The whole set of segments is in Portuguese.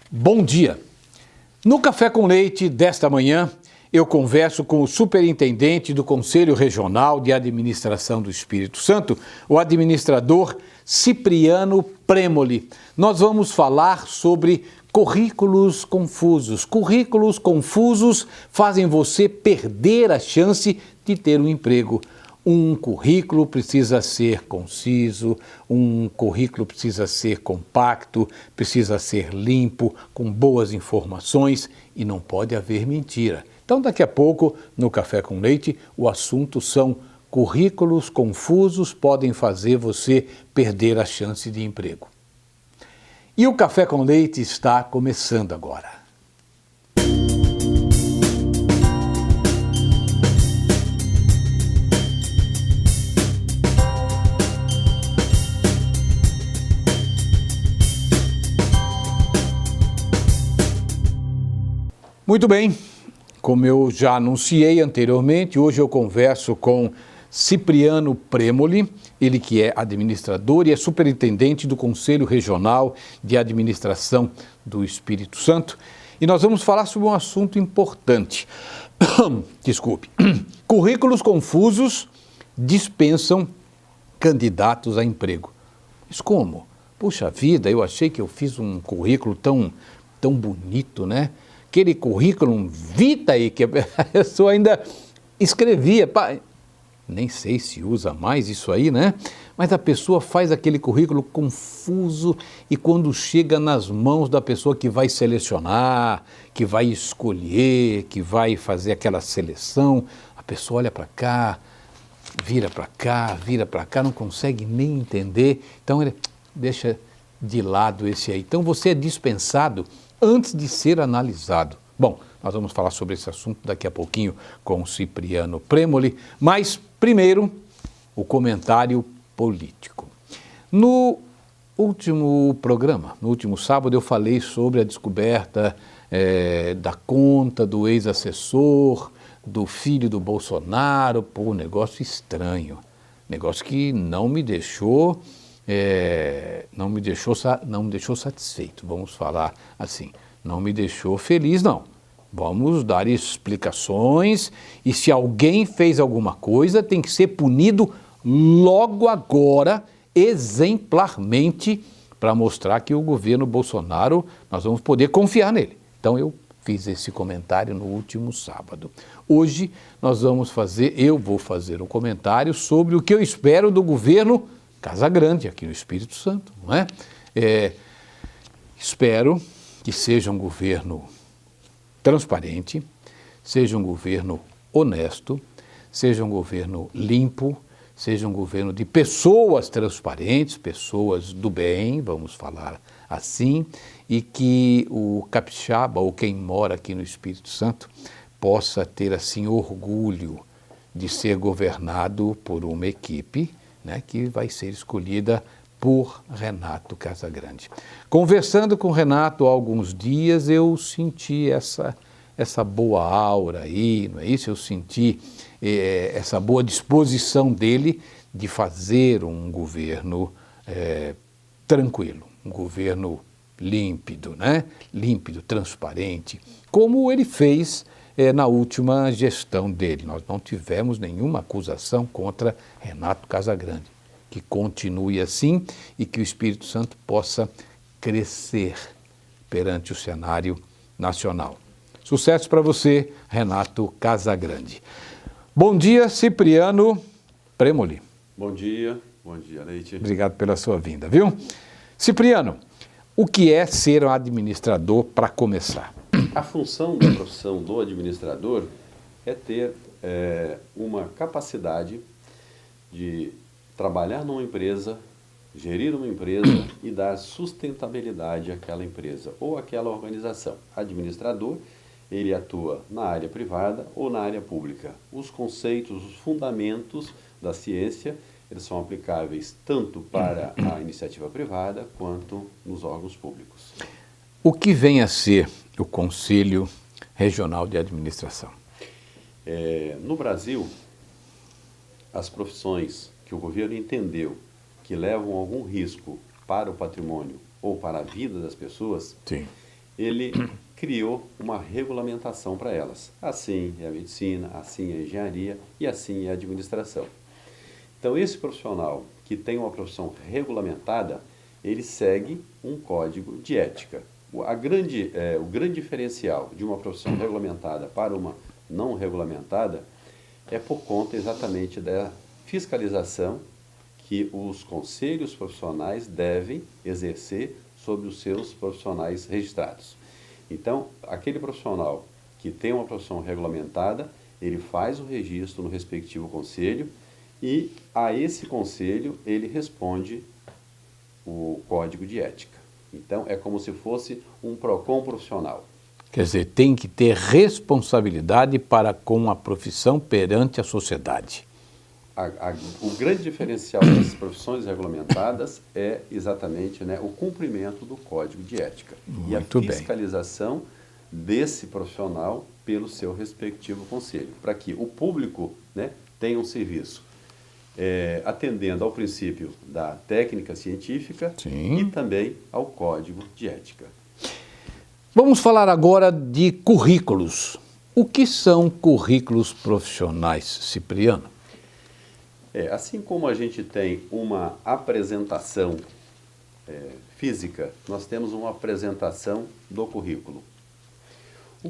Bom dia! No Café com Leite desta manhã, eu converso com o superintendente do Conselho Regional de Administração do Espírito Santo, o administrador Cipriano Premoli. Nós vamos falar sobre currículos confusos. Currículos confusos fazem você perder a chance de ter um emprego. Um currículo precisa ser conciso, um currículo precisa ser compacto, precisa ser limpo, com boas informações e não pode haver mentira. Então, daqui a pouco, no Café com Leite, o assunto são currículos confusos podem fazer você perder a chance de emprego. E o Café com Leite está começando agora. Muito bem, como eu já anunciei anteriormente, hoje eu converso com Cipriano Premoli, ele que é administrador e é superintendente do Conselho Regional de Administração do Espírito Santo. E nós vamos falar sobre um assunto importante. Desculpe. Currículos confusos dispensam candidatos a emprego. Mas como? Puxa vida, eu achei que eu fiz um currículo tão bonito, né? Aquele currículo vitae que a pessoa ainda escrevia. Nem sei se usa mais isso aí, né? Mas a pessoa faz aquele currículo confuso e quando chega nas mãos da pessoa que vai selecionar, que vai escolher, que vai fazer aquela seleção, a pessoa olha para cá, vira para cá, não consegue nem entender. Então ele deixa de lado esse aí. Então você é dispensado antes de ser analisado. Bom, nós vamos falar sobre esse assunto daqui a pouquinho com o Cipriano Premoli, mas primeiro o comentário político. No último programa, no último sábado, eu falei sobre a descoberta da conta do ex-assessor, do filho do Bolsonaro, um negócio estranho, negócio que não me deixou satisfeito, vamos falar assim, não me deixou feliz, não. Vamos dar explicações e se alguém fez alguma coisa tem que ser punido logo agora, exemplarmente, para mostrar que o governo Bolsonaro, nós vamos poder confiar nele. Então eu fiz esse comentário no último sábado. Hoje eu vou fazer um comentário sobre o que eu espero do governo Casagrande, aqui no Espírito Santo, não é? Espero que seja um governo transparente, seja um governo honesto, seja um governo limpo, seja um governo de pessoas transparentes, pessoas do bem, vamos falar assim, e que o capixaba, ou quem mora aqui no Espírito Santo, possa ter assim orgulho de ser governado por uma equipe, né, que vai ser escolhida por Renato Casagrande. Conversando com o Renato há alguns dias, eu senti essa boa aura aí, não é isso? Eu senti essa boa disposição dele de fazer um governo tranquilo, um governo límpido, né? Límpido, transparente, como ele fez na última gestão dele. Nós não tivemos nenhuma acusação contra Renato Casagrande. Que continue assim e que o Espírito Santo possa crescer perante o cenário nacional. Sucesso para você, Renato Casagrande. Bom dia, Cipriano Premoli. Bom dia, Leite. Obrigado pela sua vinda, viu? Cipriano, o que é ser um administrador para começar? A função da profissão do administrador é ter uma capacidade de trabalhar numa empresa, gerir uma empresa e dar sustentabilidade àquela empresa ou àquela organização. Administrador, ele atua na área privada ou na área pública. Os conceitos, os fundamentos da ciência, eles são aplicáveis tanto para a iniciativa privada quanto nos órgãos públicos. O que vem a ser o Conselho Regional de Administração? No Brasil, as profissões que o governo entendeu que levam algum risco para o patrimônio ou para a vida das pessoas, sim, ele criou uma regulamentação para elas. Assim é a medicina, assim é a engenharia e assim é a administração. Então, esse profissional que tem uma profissão regulamentada, ele segue um código de ética. O grande diferencial de uma profissão regulamentada para uma não regulamentada é por conta exatamente da fiscalização que os conselhos profissionais devem exercer sobre os seus profissionais registrados. Então, aquele profissional que tem uma profissão regulamentada, ele faz o registro no respectivo conselho e a esse conselho ele responde o código de ética. Então, é como se fosse um PROCON profissional. Quer dizer, tem que ter responsabilidade para com a profissão perante a sociedade. O grande diferencial das profissões regulamentadas é exatamente, né, o cumprimento do código de ética e a fiscalização desse profissional pelo seu respectivo conselho, para que o público, né, tenha um serviço atendendo ao princípio da técnica científica. Sim. E também ao código de ética. Vamos falar agora de currículos. O que são currículos profissionais, Cipriano? Assim como a gente tem uma apresentação física, nós temos uma apresentação do currículo.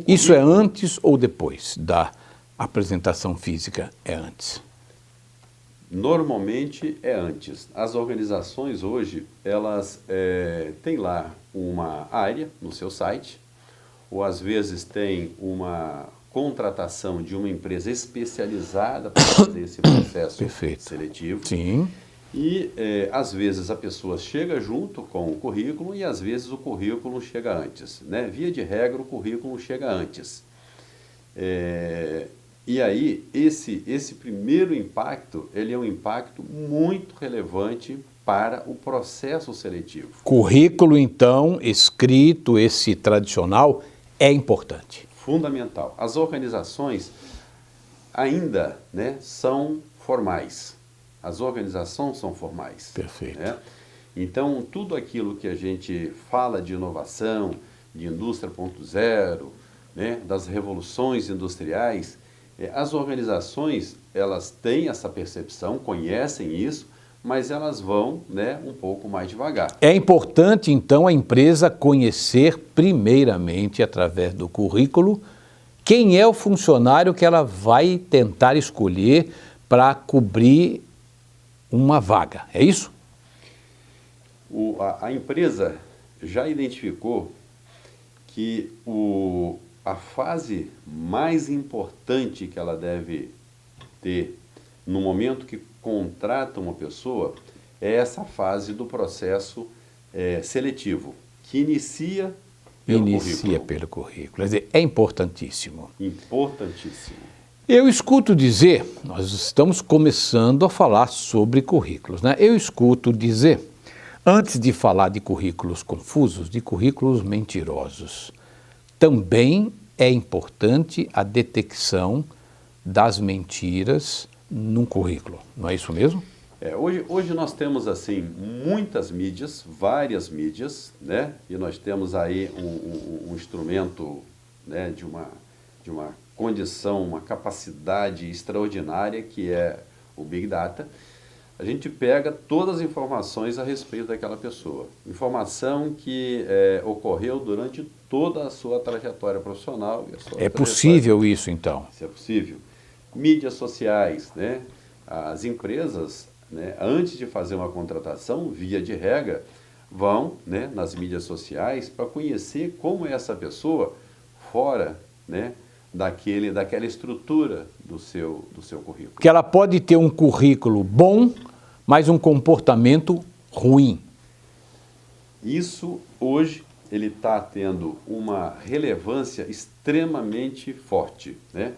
Isso é antes ou depois da apresentação física? É antes? Normalmente é antes. As organizações hoje, elas têm lá uma área no seu site, ou às vezes tem uma contratação de uma empresa especializada para fazer esse processo seletivo. Sim. E às vezes a pessoa chega junto com o currículo e às vezes o currículo chega antes, né? Via de regra, o currículo chega antes. E aí, esse primeiro impacto, ele é um impacto muito relevante para o processo seletivo. Currículo, então, escrito, esse tradicional, é importante. Fundamental. As organizações ainda, né, são formais. As organizações são formais. Perfeito. Né? Então, tudo aquilo que a gente fala de inovação, de indústria 4.0, né, das revoluções industriais, as organizações, elas têm essa percepção, conhecem isso, mas elas vão, né, um pouco mais devagar. É importante, então, a empresa conhecer primeiramente, através do currículo, quem é o funcionário que ela vai tentar escolher para cobrir uma vaga. É isso? A empresa já identificou que a fase mais importante que ela deve ter no momento que contrata uma pessoa é essa fase do processo seletivo, que inicia pelo currículo. Quer dizer, é importantíssimo. Importantíssimo. Eu escuto dizer, nós estamos começando a falar sobre currículos, né? Eu escuto dizer, antes de falar de currículos confusos, de currículos mentirosos, também é importante a detecção das mentiras num currículo. Não é isso mesmo? Hoje nós temos, assim, muitas mídias, várias mídias, né? E nós temos aí um instrumento, né, de uma condição, uma capacidade extraordinária, que é o Big Data. A gente pega todas as informações a respeito daquela pessoa. Informação que ocorreu durante toda a sua trajetória profissional. É possível isso, então? Isso é possível. Mídias sociais, né? As empresas, né, antes de fazer uma contratação, via de regra, vão, né, nas mídias sociais para conhecer como é essa pessoa fora, né, daquela estrutura do seu currículo. Porque ela pode ter um currículo bom, mas um comportamento ruim. Isso, hoje, ele está tendo uma relevância extremamente forte, né?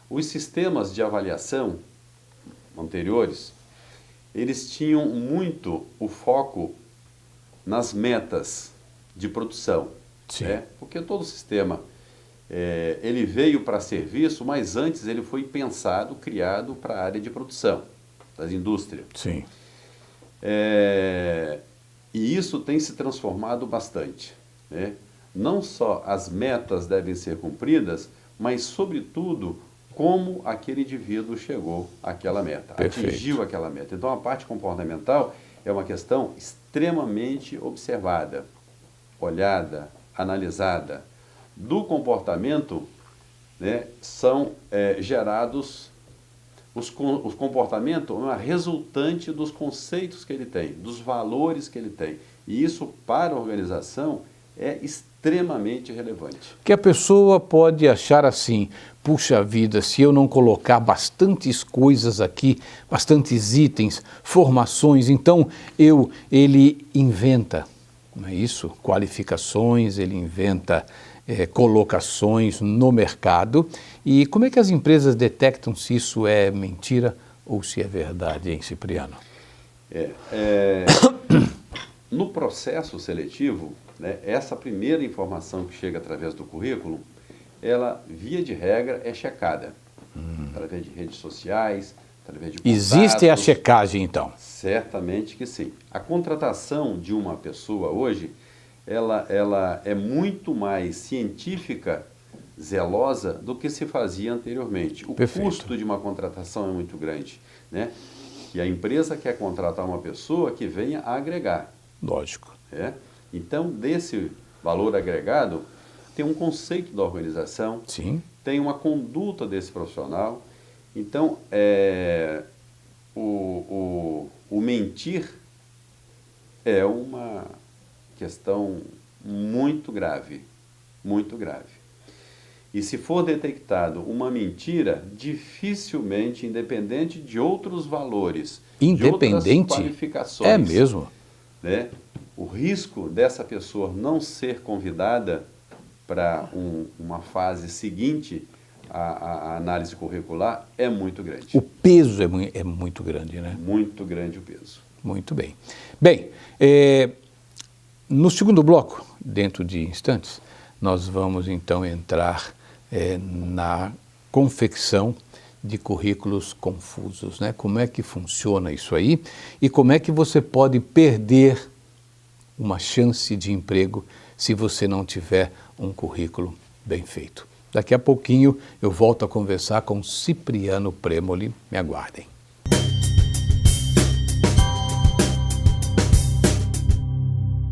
Os sistemas de avaliação anteriores, eles tinham muito o foco nas metas de produção. Sim. Né? Porque todo sistema, ele veio para serviço, mas antes ele foi pensado, criado para a área de produção, das indústrias. Sim. E isso tem se transformado bastante, né? não só as metas devem ser cumpridas, mas, sobretudo, como aquele indivíduo chegou àquela meta, Perfeito. atingiu aquela meta. Então, a parte comportamental é uma questão extremamente observada, olhada, analisada. Do comportamento, né, são gerados os comportamentos, uma resultante dos conceitos que ele tem, dos valores que ele tem. E isso, para a organização, é extremamente relevante. Que a pessoa pode achar assim, puxa vida, se eu não colocar bastantes coisas aqui, bastantes itens, formações, então ele inventa, não é isso? Qualificações, ele inventa colocações no mercado. E como é que as empresas detectam se isso é mentira ou se é verdade, hein, Cipriano? No processo seletivo, né, essa primeira informação que chega através do currículo, ela, via de regra, é checada. Através de redes sociais, através de contatos. Existe a checagem, então? Certamente que sim. A contratação de uma pessoa hoje, ela é muito mais científica, zelosa, do que se fazia anteriormente. O Perfeito. custo de uma contratação é muito grande, né? E a empresa quer contratar uma pessoa que venha a agregar. Lógico. Então, desse valor agregado, tem um conceito da organização, Sim. tem uma conduta desse profissional. Então, o mentir é uma questão muito grave, muito grave. E se for detectado uma mentira, dificilmente, independente de outros valores, de outras qualificações, é mesmo? Né, o risco dessa pessoa não ser convidada para uma fase seguinte à análise curricular é muito grande. O peso é muito grande, né? Muito grande o peso. Muito bem. Bem, no segundo bloco, dentro de instantes, nós vamos então entrar na confecção de currículos confusos, né? Como é que funciona isso aí e como é que você pode perder uma chance de emprego se você não tiver um currículo bem feito. Daqui a pouquinho eu volto a conversar com Cipriano Premoli. Me aguardem.